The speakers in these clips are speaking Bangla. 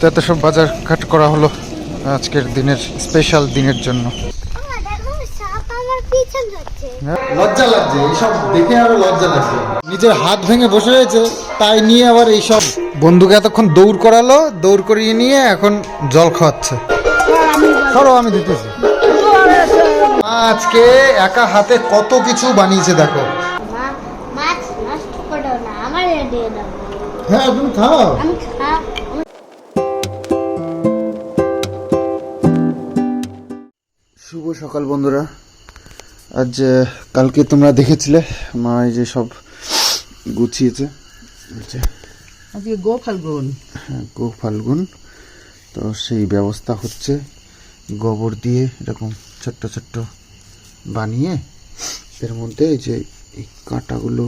তো এত সব বাজার ঘাট করা হলো আজকের দিনের স্পেশাল দিনের জন্য। লজ্জা লাগছে এইসব দেখে, আরো লজ্জা লাগছে। নিজের হাত ভেঙে বসে রয়েছে, তাই নিয়ে আবার এইসব বন্ধুকে এতক্ষণ দৌড় করালো, দৌড় করিয়ে নিয়ে এখন জল খাওয়াচ্ছে। ধরো আমি দিতেছি। আজকে একা হাতে কত কিছু বানিয়েছে দেখো। হ্যাঁ তুমি খাও। শুভ সকাল বন্ধুরা। আজ কালকে তোমরা দেখেছিলে মা এই যে সব গুছিয়েছে। আজকে গো ফাল্গুন। হ্যাঁ গো ফাল্গুন, তো সেই ব্যবস্থা হচ্ছে। গোবর দিয়ে এরকম ছোট্ট ছোট্ট বানিয়ে এর মধ্যে এই যে এই কাঁটাগুলো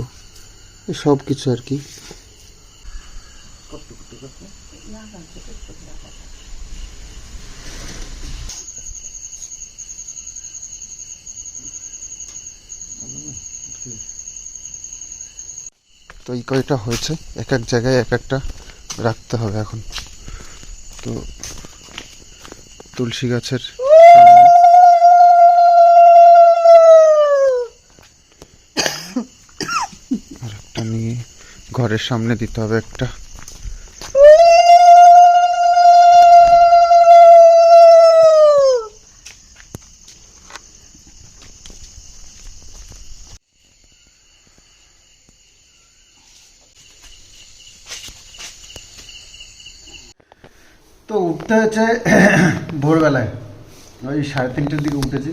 সব কিছু আর কি তো এই কয়টা হয়েছে, এক এক জায়গায় এক একটা রাখতে হবে এখন। তো তুলসী গাছের আর একটা নিয়ে ঘরের সামনে দিতে হবে একটা। তো উঠতে হয়েছে ভোরবেলায়, ওই 3:30টার দিকে উঠেছি।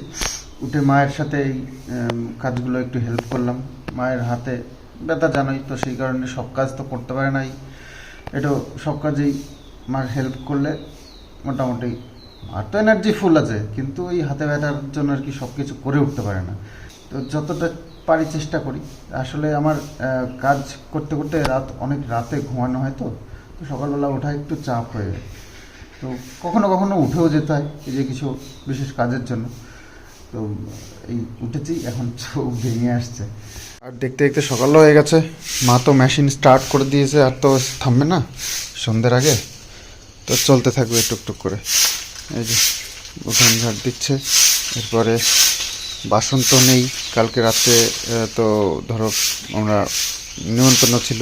উঠে মায়ের সাথে এই কাজগুলো একটু হেল্প করলাম। মায়ের হাতে ব্যথা জানোই তো, সেই কারণে সব কাজ তো করতে পারে নাই। এটা সব কাজেই মার হেল্প করলে মোটামুটি আর তো এনার্জি ফুল আছে, কিন্তু এই হাতে ব্যথার জন্য আর কি সব কিছু করে উঠতে পারে না। তো যতটা পারি চেষ্টা করি। আসলে আমার কাজ করতে করতে অনেক রাতে ঘুমানো হয়, তো সকালবেলা ওঠা একটু চাপ হয়ে যায়। তো কখনো কখনো উঠেও যেতে হয় এই যে কিছু বিশেষ কাজের জন্য। তো এই উঠেছি, এখন চোখ ভেঙে আসছে। আর দেখতে দেখতে সকালও হয়ে গেছে। মা তো মেশিন স্টার্ট করে দিয়েছে, আর তো থামবে না সন্ধ্যের আগে, তো চলতে থাকবে টুকটুক করে। এই যে উঠান ঝাড় দিচ্ছে। এরপরে বাসন তো নেই, কালকে রাত্রে তো ধরো আমরা নিমন্ত্রণ ছিল,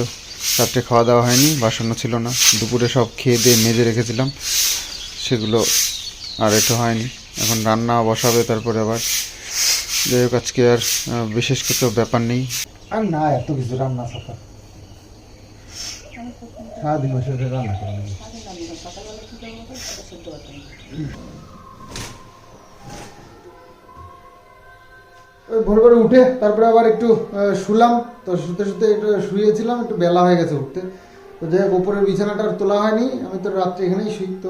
রাত্রে খাওয়া দাওয়া হয়নি, বাসনও ছিল না। দুপুরে সব খেয়ে দিয়ে মেজে রেখেছিলাম, সেগুলো আর একটু হয়নি। এখন রান্না বসাবে, তারপরে আবার যাই হোক আজকে আর বিশেষ কিছু ব্যাপার নেই। আর না এত কিছু রান্না সাথে সারাদিন বসে রান্না করে ওই ভোর ভোরে উঠে তারপরে আবার একটু শুলাম। তো শুতে শুতে একটু শুয়েছিলাম, একটু বেলা হয়ে গেছে উঠতে। তো যাই হোক ওপরের বিছানাটা আর তোলা হয়নি, আমি তো রাত্রে এখানেই শুই। তো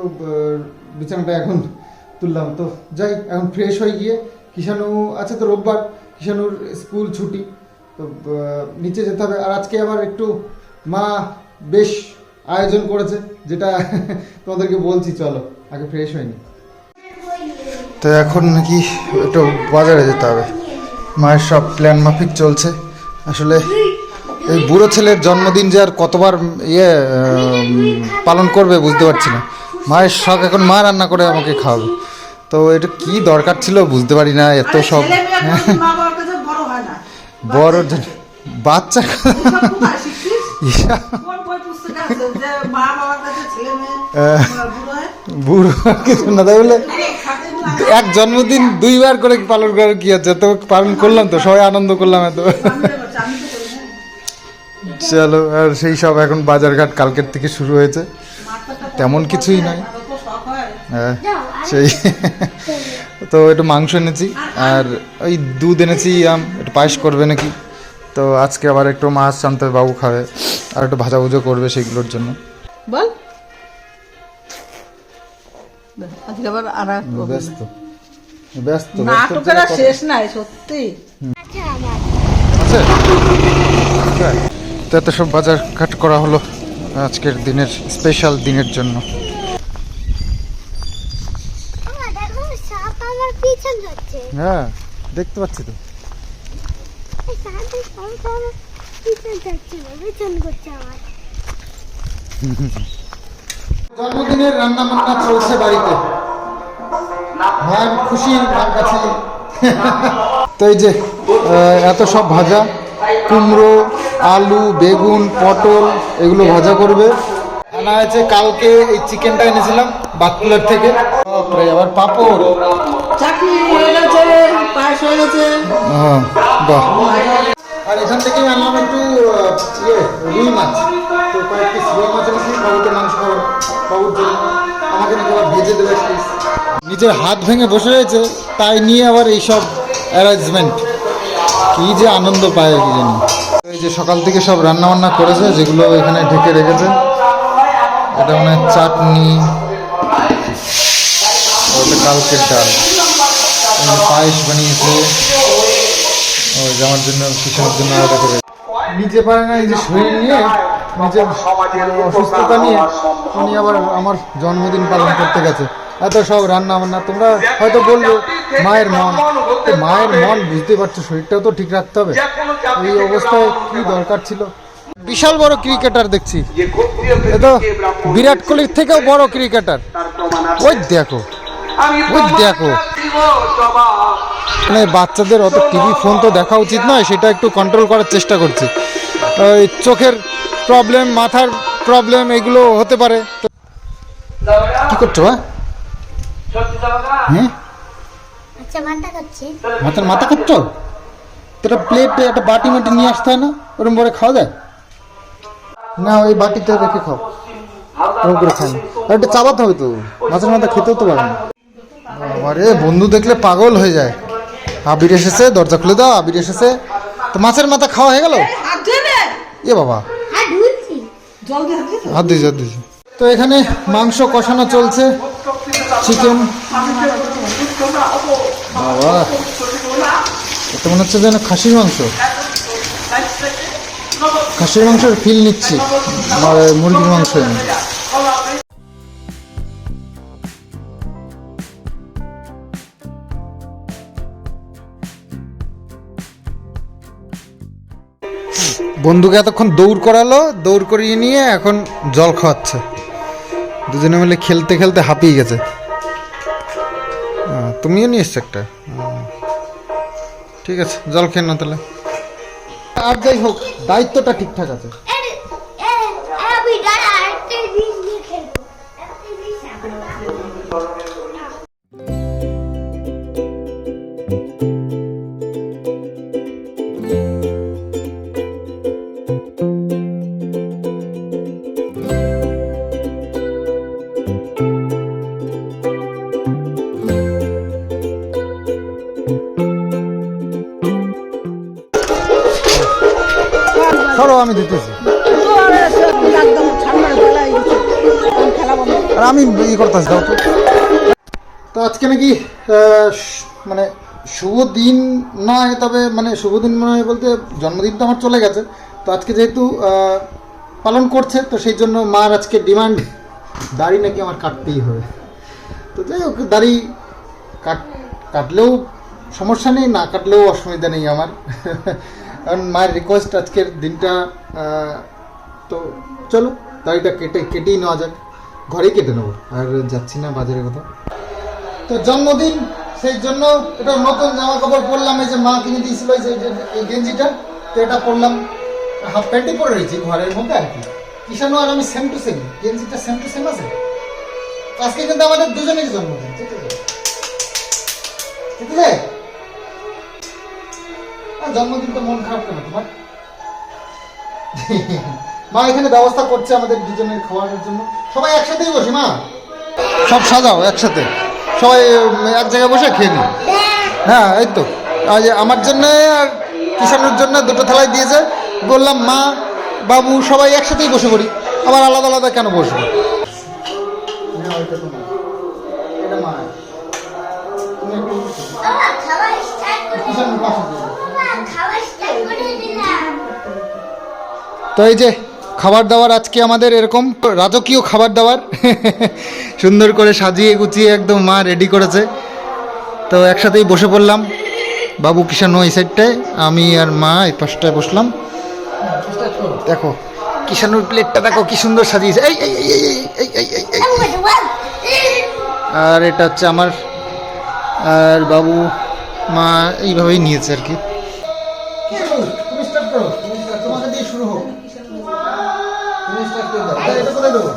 বিছানাটা এখন তুললাম। তো যাই এখন ফ্রেশ হয়ে গিয়ে, কিষাণু আছে তো রোববার, কিষাণুর স্কুল ছুটি, তো নিচে যেতে হবে। আর আজকে আবার একটু মা বেশ আয়োজন করেছে, যেটা তোমাদেরকে বলছি। চলো আগে ফ্রেশ হয়নি। তো এখন নাকি একটু বাজারে যেতে হবে, মায়ের সব প্ল্যান মাফিক চলছে। আসলে এই বুড়ো ছেলের জন্মদিন যে আর কতবার পালন করবে বুঝতে পারছি না। মায়ের শখ এখন মা রান্না করে আমাকে খাওয়াবে, তো এটা কি দরকার ছিল বুঝতে পারি না। এত সব বড় বাচ্চা বুড়ো কিছু না, তাই বলে এক জন্মদিন 2বার করে পালন করার কি আছে? তো পালন করলাম, তো সবাই আনন্দ করলাম এত। চলো, আর সেই সব এখন বাজারঘাট কালকের থেকে শুরু হয়েছে, তেমন কিছুই নয়। হ্যাঁ সেই তো একটু মাংস এনেছি, আর ওই দুধ এনেছি, একটু পায়েস করবে নাকি। তো আজকে আবার একটু মাছ আনতে হবে, বাবু খাবে, আর একটু ভাজাভুজো করবে সেগুলোর জন্য। বল আজকে আবার ব্যস্ত ব্যস্ত নাটকের শেষ নাই সত্যি। আচ্ছা, তো এত সব বাজার ঘাট করা হলো আজকের দিনের স্পেশাল দিনের জন্য। হ্যাঁ দেখতে পাচ্ছি তো। জন্মদিনের রান্না বান্না চলছে বাড়িতে, মায়ের খুশি মার কাছে। তো এই যে এত সব ভাজা, কুমড়ো, আলু, বেগুন, পটল এগুলো ভাজা করবে। আনা হয়েছে কালকে এই চিকেনটা এনেছিলাম বাতকুলার থেকে। বাপরে, আবার পাঁপড়, চাটনি হয়ে গেছে, পায়েস হয়ে গেছে। বাহ। আর এখান থেকে আনলাম একটু রুই মাছ। তো কয়েক পিস রুই মাছ এনেছি বাবুকে মাংস খাবার, বাবুর জন্য। আমাকে নাকি আবার ভেজে দেবে পিস। নিজের হাত ভেঙে বসে রয়েছে, তাই নিয়ে আবার এইসব অ্যারেঞ্জমেন্ট, কি যে আনন্দ পায় কি জানি। এই যে সকাল থেকে সব রান্না বান্না করেছে, যেগুলো এখানে ঢেকে রেখেছে। এটা মানে চাটনি, ওটা কালকের ডাল, পায়েস বানিয়েছে ওই যে আমার জন্য, কিষানের জন্য আলাদা করে। নিজে পারে না, এই যে শরীর নিয়ে, নিজের অসুস্থতা নিয়ে উনি আবার আমার জন্মদিন পালন করতে গেছে। এত সব রান্না বান্না। তোমরা হয়তো বলবে মায়ের মন, মায়ের মন বুঝতে পারছো, শরীরটাও তো ঠিক রাখতে হবে। এই অবস্থায় কি দরকার ছিল। বিশাল বড় ক্রিকেটার দেখছি, এ তো বিরাট কোহলির থেকেও বড় ক্রিকেটার। ওই দেখো, ওই দেখো। মানে বাচ্চাদের অত টিভি ফোন তো দেখা উচিত নয়, সেটা একটু কন্ট্রোল করার চেষ্টা করছি। ওই চোখের প্রবলেম, মাথার প্রবলেম এগুলো হতে পারে। কি করছো? হ্যাঁ, আচ্ছা মাথা খাচ্ছি। মাথা খাচ্ছ? তোরা প্লেটে একটা বাটি মাটি নিয়ে আসতে হয় না? ওরকম করে খাওয়া যায় না? ওই বাটিতে রেখে খাও, ওরকম করে খাই। আর একটা চাবাতে হবে তো, মাছের মাথা খেতেও তো পারে না। আরে বন্ধু দেখলে পাগল হয়ে যায়। আবির এসেছে, দরজা খুলে দাও, আবির এসেছে। তো মাছের মাথা খাওয়া হয়ে গেল? এ বাবা, হাত দিয়েছি, হাত দিয়েছি। তো এখানে মাংস কষানো চলছে, চিকেন। বাবা, এটা মনে হচ্ছে যেন খাসির মাংস, খাসির মাংসের ফিল নিচ্ছি, মুরগির মাংস। বন্ধুকে এতক্ষণ দৌড় করালো, দৌড় করিয়ে নিয়ে এখন জল খাওয়াচ্ছে। দুজনে মিলে খেলতে খেলতে হাঁপিয়ে গেছে। তুমিও নিয়ে এসছো একটা, ঠিক আছে, জল খেয়ে না তাহলে। আর যাই হোক, দায়িত্বটা ঠিকঠাক আছে। ধরো, আমি দিতেছি, আর আমি ই করতেছি। দাও তো। তো আজকে নাকি মানে শুভ দিন নয়, তবে মানে শুভ দিন নয় বলতে জন্মদিন তো আমার চলে গেছে। তো আজকে যেহেতু পালন করছে, তো সেই জন্য মার আজকে ডিমান্ড, দাড়ি নাকি আমার কাটতেই হবে। তো যাই হোক, দাড়ি কাটলেও সমস্যা নেই, না কাটলেও অসুবিধা নেই আমার। কারণ মায়ের রিকোয়েস্ট আজকের দিনটা। তো চলো, দাড়িটা কেটেই নেওয়া যাক, ঘরেই কেটে নেবো, আর যাচ্ছি না বাজারে কোথাও। তো জন্মদিন, সেই জন্য এটা নতুন জামা কাপড় পরলাম। এই যে মা কিনে দিয়েছিল এই গেঞ্জিটা, তো এটা পরলাম। হাফ প্যান্টই পরে রয়েছি ঘরের মধ্যে আর কি। কিষানু আর আমি সেম টু সেম, গেঞ্জিটা সেম টু সেম আছে। আজকে কিন্তু আমাদের দুজনের জন্মদিন, ঠিক আছে? জন্মদিন তো মন খারাপ কেন তোমার? মা এখানে ব্যবস্থা করছে আমাদের দুজনের খাওয়ানোর জন্য। সবাই একসাথেই বসি মা, সব সাজাও একসাথে, সবাই এক জায়গায় বসে খেয়ে নি। হ্যাঁ, এই তো আজ আমার জন্য আর কিষানের জন্য দুটো থালায় দিয়েছে। বললাম মা বাবু সবাই একসাথেই বসে পড়ি, আবার আলাদা আলাদা কেন বসবো? তো এই যে খাবার দাবার আজকে আমাদের এরকম রাজকীয় খাবার দাবার, সুন্দর করে সাজিয়ে গুছিয়ে একদম মা রেডি করেছে। তো একসাথেই বসে পড়লাম, বাবু কিষানু এই সাইডটায়, আমি আর মা এই পাশটায় বসলাম। দেখো কিষানুর প্লেটটা দেখো কি সুন্দর সাজিয়েছে। এই এই এই এই এই এই আর এটা হচ্ছে আমার, আর বাবু মা এইভাবেই নিয়েছে আর কি। তুমি স্টার্ট করো, তোমাকে দিয়ে শুরু হোক। তুমি স্টার্ট করে দাও। এটা করে দেবো।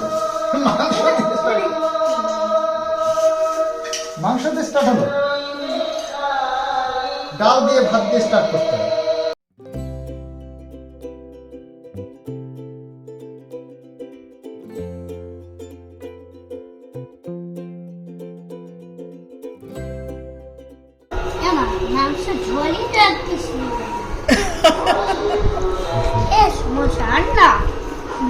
মাংস দিয়ে স্টার্ট হলো, ডাল দিয়ে ভাত দিয়ে স্টার্ট করতে হবে। মাংস ঝোলই তো একটু মশার না,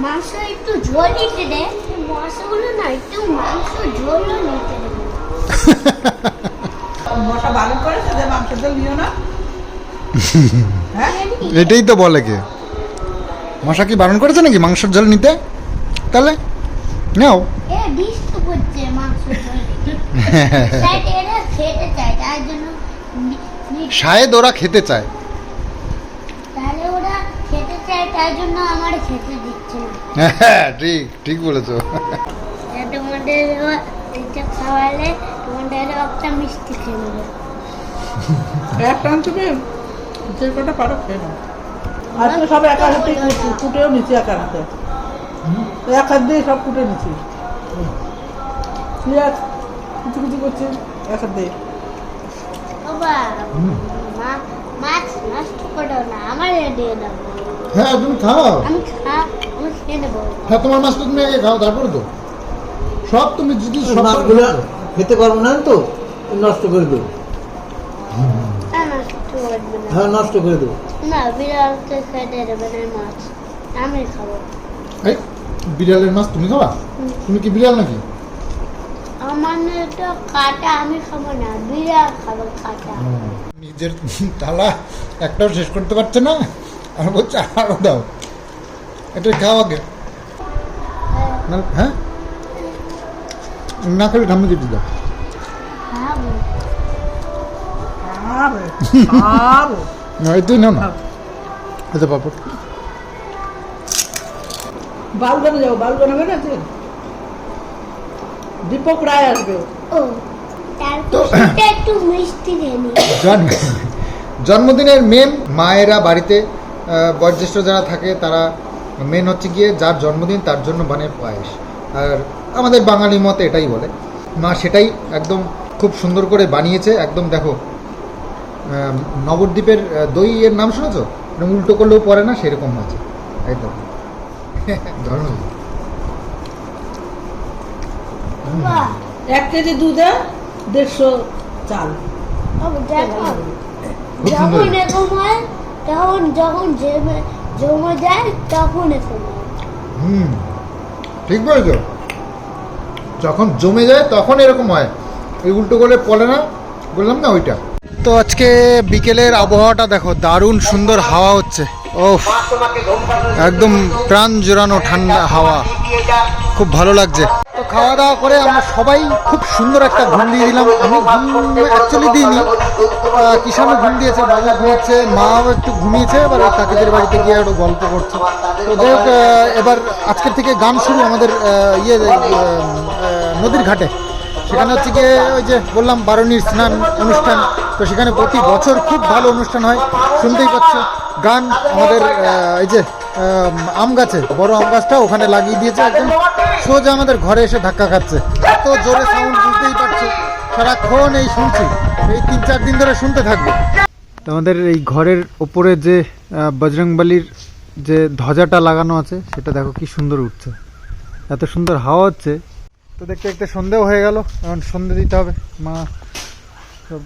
মাংস একটু ঝোল নিতে দে, মশাগুলো না একটু মাংস ঝোলও নিতে দেবে। মশা বারণ করেছে যে মাংস ঝোল নিও না। হ্যাঁ এটাই তো বলে কে, মশা কি বারণ করেছে নাকি মাংসের ঝোল নিতে? তাহলে নাও। এ ডিস্ট করছে মাংস ঝোল, এরা খেতে চায় তার জন্য শায়দ ওরা খেতে চায়। তাহলে ওরা খেতে চায় তার জন্য আমার খেতে দিচ্ছে না। হ্যাঁ ঠিক ঠিক বলেছো। তোমাদের এটা খাওয়ালে তোমাদের একটা মিষ্টি খেয়ে নেবে। একটা তুমি যে কটা পারো খেয়ে নাও। আজকে সব একা হাতে কুটেও নিচ্ছি, একা হাতে এক হাত দিয়ে সব কুটে নিচ্ছি। পেঁয়াজ কুচি কুচি করছি এক হাত দিয়ে। বাবা মাছ নষ্ট করো না, আমার দিয়ে দাও। হ্যাঁ তুমি খাও। আমি খেয়ে নেবো। হ্যাঁ তোমার মাছটা তুমি আগে খাও, তারপরে তো সব তুমি যদি মাছগুলো খেতে পারবো না তো নষ্ট করে দেবো। নষ্ট করবে না, হ্যাঁ নষ্ট করে দেবো। না বিড়ালকে খেতে দেবে না মাছ, আমি খাবো। এই বিড়ালের মাছ তুমি খাবা? তুমি কি বিড়াল নাকি? আমার তো কাটা, আমি খাবো না, বিড়াল খাবো কাটা। নিজের থালা একটাও শেষ করতে পারছে না আর বলছে আরো দাও। এটা খাও আগে। হ্যাঁ না খেলে ঠাম্মি কেটে দাও। খাবো। তুই নাও না। আচ্ছা পাপড় বালগনে যাও, বালগনে বেরোচ্ছে দীপক রায় আসবে। ও তারপর সেটা একটু মিষ্টি দিয়ে নি। জন্মদিনের মেন মায়েরা বাড়িতে বয়োজ্যেষ্ঠ যারা থাকে তারা মেন হচ্ছে গিয়ে যার জন্মদিন তার জন্য বানায় পায়েস। আর আমাদের বাঙালি মতে এটাই বলে, মা সেটাই একদম খুব সুন্দর করে বানিয়েছে। একদম দেখো নবদ্বীপের দই এর নাম শুনেছো? উল্টো করলেও পড়ে না, সেরকম আছে একদম। ধন্যবাদ। 1 কেজি দুধে 150 চাল। দেখো খুব যখন সুন্দর। এরকম হয় তখন যখন জমে যায় তখন এরকম হয়। ঠিক বলেছ, যখন জমে যায় তখন এরকম হয়, এই উল্টো করে পড়ে না, বললাম না ওইটা। তো আজকে বিকেলের আবহাওয়াটা দেখো, দারুণ সুন্দর হাওয়া হচ্ছে। ও একদম প্রাণ জোড়ানো ঠান্ডা হাওয়া, খুব ভালো লাগছে। তো খাওয়া দাওয়া করে আমরা সবাই খুব সুন্দর একটা ঘুম দিয়ে দিলাম। আমি ঘুম অ্যাকচুয়ালি দিইনি, কিষানও ঘুম দিয়েছে, বাবা ঘুমাচ্ছে, মাও একটু ঘুমিয়েছে, এবার কাকিদের বাড়িতে গিয়ে একটু গল্প করছে। তো যাই হোক, এবার আজকের থেকে গান শুরু আমাদের নদীর ঘাটে। সেখানে হচ্ছে গিয়ে ওই যে বললাম বারুণীর স্নান অনুষ্ঠান, তো সেখানে প্রতি বছর খুব ভালো অনুষ্ঠান হয়, শুনতেই পাচ্ছ গান। আমাদের এই যে আম গাছে, বড় আম গাছটা ওখানে লাগিয়ে দিয়েছে, একদম সোজা আমাদের ঘরে এসে ধাক্কা খাচ্ছে, এত জোরে সাউন্ড, বুঝতেই পারছো। সারাক্ষণ এই শুনছি, এই 3-4 দিন ধরে শুনতে থাকবে। আমাদের এই ঘরের ওপরে যে বজরংবলির যে ধ্বজাটা লাগানো আছে, সেটা দেখো কি সুন্দর উঠছে, এত সুন্দর হাওয়া হচ্ছে। তো দেখতে দেখতে সন্ধেও হয়ে গেল, এখন সন্ধে দিতে হবে। মা সব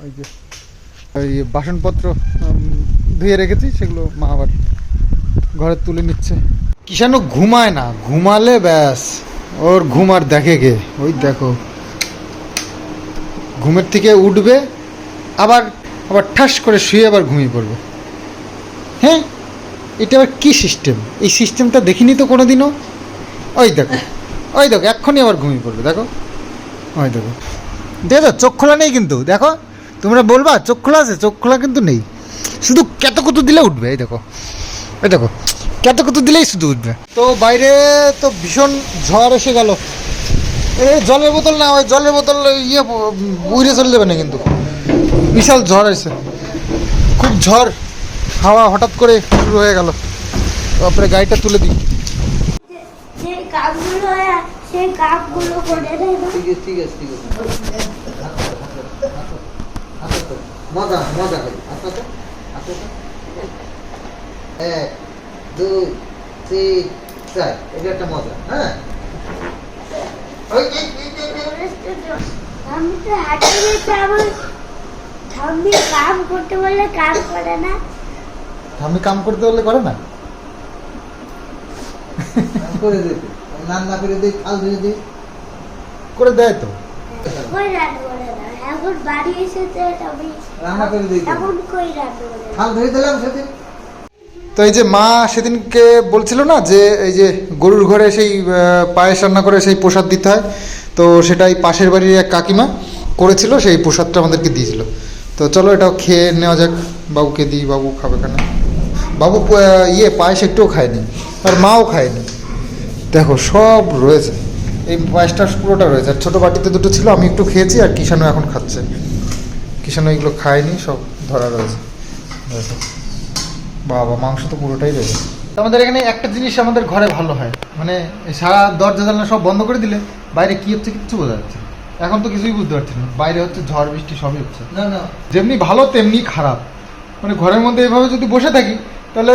ওই যে ওই বাসনপত্র ধুয়ে রেখেছি, সেগুলো মা আবার ঘরে তুলে নিচ্ছে। কিষানও ঘুমায় না, ঘুমালে ব্যাস ওর ঘুম আর দেখে কে। ওই দেখো ঘুমের থেকে উঠবে, আবার আবার ঠাস করে শুয়ে আবার ঘুমিয়ে পড়বে। হ্যাঁ, এটা আবার কী সিস্টেম? এই সিস্টেমটা দেখিনি তো কোনো দিনও। ওই দেখো ওই দেখো এক্ষুনি আবার ঘুমিয়ে পড়বে, দেখো ওই দেখো। দেখো চোখ খোলা নেই কিন্তু, দেখো তোমরা বলবা চোখ খোলা আছে, চোখ খোলা কিন্তু নেই, শুধু কেতকুতু দিলে উঠবে। এই দেখো এই দেখো কেতকুতু দিলেই শুধু উঠবে। তো বাইরে তো ভীষণ ঝড় এসে গেল, এই জলের বোতল না, ওই জলের বোতল ইয়ে উড়ে চলে যাবে না কিন্তু। বিশাল ঝড় আছে, খুব ঝড়, হাওয়া হঠাৎ করে শুরু হয়ে গেল। তারপরে গাড়িটা তুলে দিই। সেই কাপগুলো সেই কাপগুলো করে দেয় না। ঠিক আছে ঠিক আছে ঠিক আছে। মজা মজা করি। আচ্ছা আচ্ছা, 1 2 3 4, এটা একটা মজা। হ্যাঁ আমি তো হাঁটতে গেছি, আমার ঠাম্মি কাম করতে বললে কাম করে না। আমি কাম করতে বললে করে না। করে দিই, রান্না করে দিই, খাল ধুয়ে দিই। করে দেয় তো। কই রান্না করে না, এখন বাড়ি এসেছে আমি রান্না করে দিই। এখন কই রান্না করে না। খাল ধুয়ে দিলাম সেদিন। তো এই যে মা সেদিনকে বলছিল না যে এই যে গরুর ঘরে সেই পায়েস রান্না করে সেই প্রসাদ দিতে হয়, তো সেটাই পাশের বাড়ির এক কাকিমা করেছিল, সেই প্রসাদটা আমাদেরকে দিয়েছিল। তো চলো এটাও খেয়ে নেওয়া যাক, বাবুকে দিই, বাবু খাবে কেন। বাবু পায়েস একটুও খায়নি, আর মাও খায়নি। দেখো সব রয়েছে, এই পায়েসটা পুরোটা রয়েছে, আর ছোটো বাটিতে দুটো ছিল, আমি একটু খেয়েছি, আর কিষানও এখন খাচ্ছে। কিষানও এগুলো খায়নি, সব ধরা রয়েছে। দেখো বাবা, মাংস তো পুরোটাই রয়েছে। আমাদের এখানে একটা জিনিস আমাদের ঘরে ভালো হয়, মানে সারা দরজা জানলা সব বন্ধ করে দিলে বাইরে কি হচ্ছে কিচ্ছু বোঝা যাচ্ছে না। এখন তো কিছুই বুঝতে পারছি না, বাইরে হচ্ছে ঝড় বৃষ্টি সবই হচ্ছে। না না, যেমনি ভালো তেমনি খারাপ, মানে ঘরের মধ্যে এভাবে যদি বসে থাকি তাহলে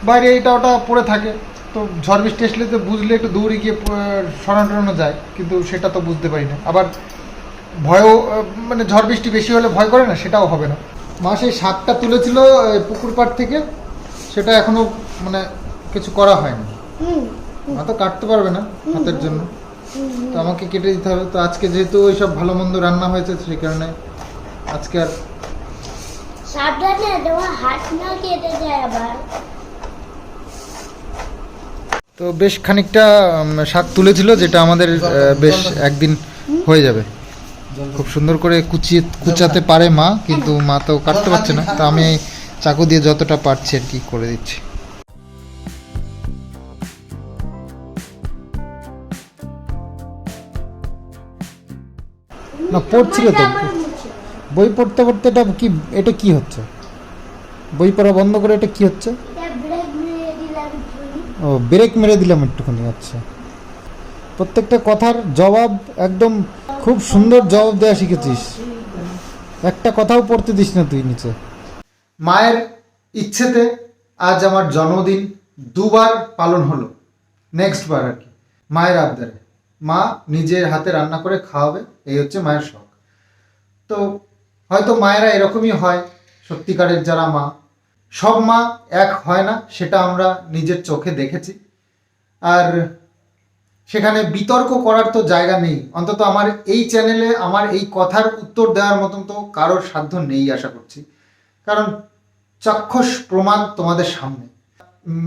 বাইরে এটা ওটা পড়ে থাকে, তো ঝড় বৃষ্টি আসলে তো বুঝলে একটু দৌড়ে গিয়ে সরানো যায়, কিন্তু সেটা তো বুঝতে পারি না। আবার ভয়ও, মানে ঝড় বৃষ্টি বেশি হলে ভয় করে না, সেটাও হবে না। মা সেই শাকটা তুলেছিল পুকুর পাড় থেকে, সেটা এখনো মানে কিছু করা হয়নি। মা তো কাটতে পারবে না হাতের জন্য, তো আমাকে কেটে দিতে হবে। তো আজকে যেহেতু ওই সব ভালো মন্দ রান্না হয়েছে, সেই কারণে আজকে আর সাবধানে তোমার হাত না কেটে যায় আবার। তো বেশ খানিকটা শাক তুলেছিল, যেটা আমাদের বেশ একদিন হয়ে যাবে। খুব সুন্দর করে কুচাতে পারে মা, কিন্তু মা তো কাটতে পারছে না, তো আমি চাকু দিয়ে যতটা পারছি আর কি করে দিচ্ছি। না পড়ছিল তো, বই পড়তে পড়তে এটা কি হচ্ছে? বই পড়া বন্ধ করে এটা কি হচ্ছে? ও, ব্রেক মেরে দিলাম একটুখানি। আচ্ছা, প্রত্যেকটা কথার জবাব একদম খুব সুন্দর জবাব দেওয়া শিখেছিস, একটা কথাও পড়তে দিস না তুই নিচে। মায়ের ইচ্ছেতে আজ আমার জন্মদিন দুবার পালন হলো, নেক্সট বার আর কি মায়ের আবদারে। মা নিজের হাতে রান্না করে খাওয়াবে, এই হচ্ছে মায়ের শখ। তো হয়তো মায়েরা এরকমই হয়, সত্যিকারের যারা মা। সব মা এক হয় না, সেটা আমরা নিজের চোখে দেখেছি। আর সেখানে বিতর্ক করার তো জায়গা নেই, অন্তত আমার এই চ্যানেলে আমার এই কথার উত্তর দেওয়ার মতন তো কারোর সাধ্য নেই আশা করছি, কারণ চাক্ষুষ প্রমাণ তোমাদের সামনে।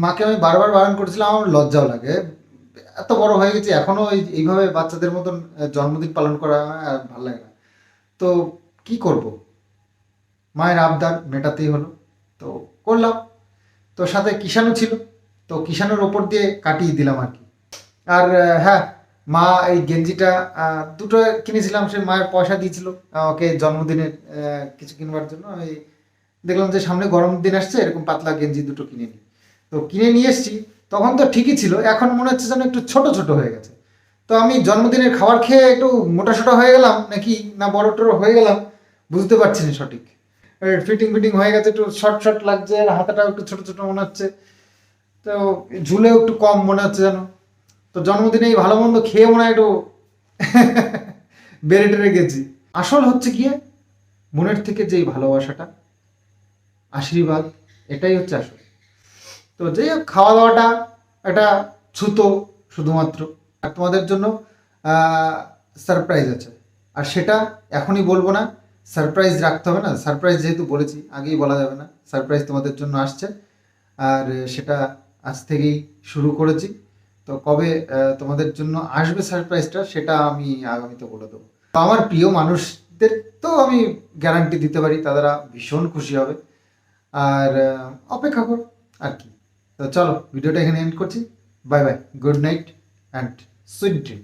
মাকে আমি বারবার বারণ করেছিলাম, আমার লজ্জাও লাগে, এত বড় হয়ে গেছি এখনো এইভাবে বাচ্চাদের মতন জন্মদিন পালন করা ভালো লাগে না। তো কি করব, মায়ের আবদার মেটাতেই হলো, তো করলাম। তো সাথে কিষানও ছিল, তো কিষানের ওপর দিয়ে কাটিয়ে দিলাম আর কি। আর হ্যাঁ, মা এই গেঞ্জিটা দুটো কিনেছিলাম, সে মায়ের পয়সা দিয়েছিল ওকে জন্মদিনের কিছু কিনবার জন্য। আমি দেখলাম যে সামনে গরম দিন আসছে, এরকম পাতলা গেঞ্জি দুটো কিনে নিই, তো কিনে নিয়ে এসেছি। তখন তো ঠিকই ছিল, এখন মনে হচ্ছে যেন একটু ছোট ছোট হয়ে গেছে। তো আমি জন্মদিনের খাবার খেয়ে একটু মোটাসোটা হয়ে গেলাম নাকি না বড় টড়ো হয়ে গেলাম বুঝতে পারছি না সঠিক। ফিটিং হয়ে গেছে, একটু শর্ট শর্ট লাগছে, আর হাতাটাও একটু ছোট ছোট মনে হচ্ছে, তো ঝুলেও একটু কম মনে হচ্ছে যেন। তো জন্মদিনে এই ভালো মন্দ খেয়ে মনে হয় একটু বেড়ে টেড়ে গেছি। আসল হচ্ছে গিয়ে মনের থেকে যেই ভালোবাসাটা, আশীর্বাদ, এটাই হচ্ছে আসল। তো যাই হোক, খাওয়া দাওয়াটা একটা ছুতো শুধুমাত্র, আর তোমাদের জন্য সারপ্রাইজ আছে, আর সেটা এখনই বলবো না, সারপ্রাইজ রাখতে হবে না। সারপ্রাইজ যেহেতু বলেছি, আগেই বলা যাবে না, সারপ্রাইজ তোমাদের জন্য আসছে, আর সেটা আজ থেকেই শুরু করেছি। তো কবে তোমাদের জন্য আসবে সারপ্রাইজটা, সেটা আমি আগামীতে বলে দেবো। তো আমার প্রিয় মানুষদের তো আমি গ্যারান্টি দিতে পারি, তারা ভীষণ খুশি হবে। আর অপেক্ষা কর আর কি। তো চলো, ভিডিওটা এখানে এন্ড করছি। Bye bye, good night and sweet dream.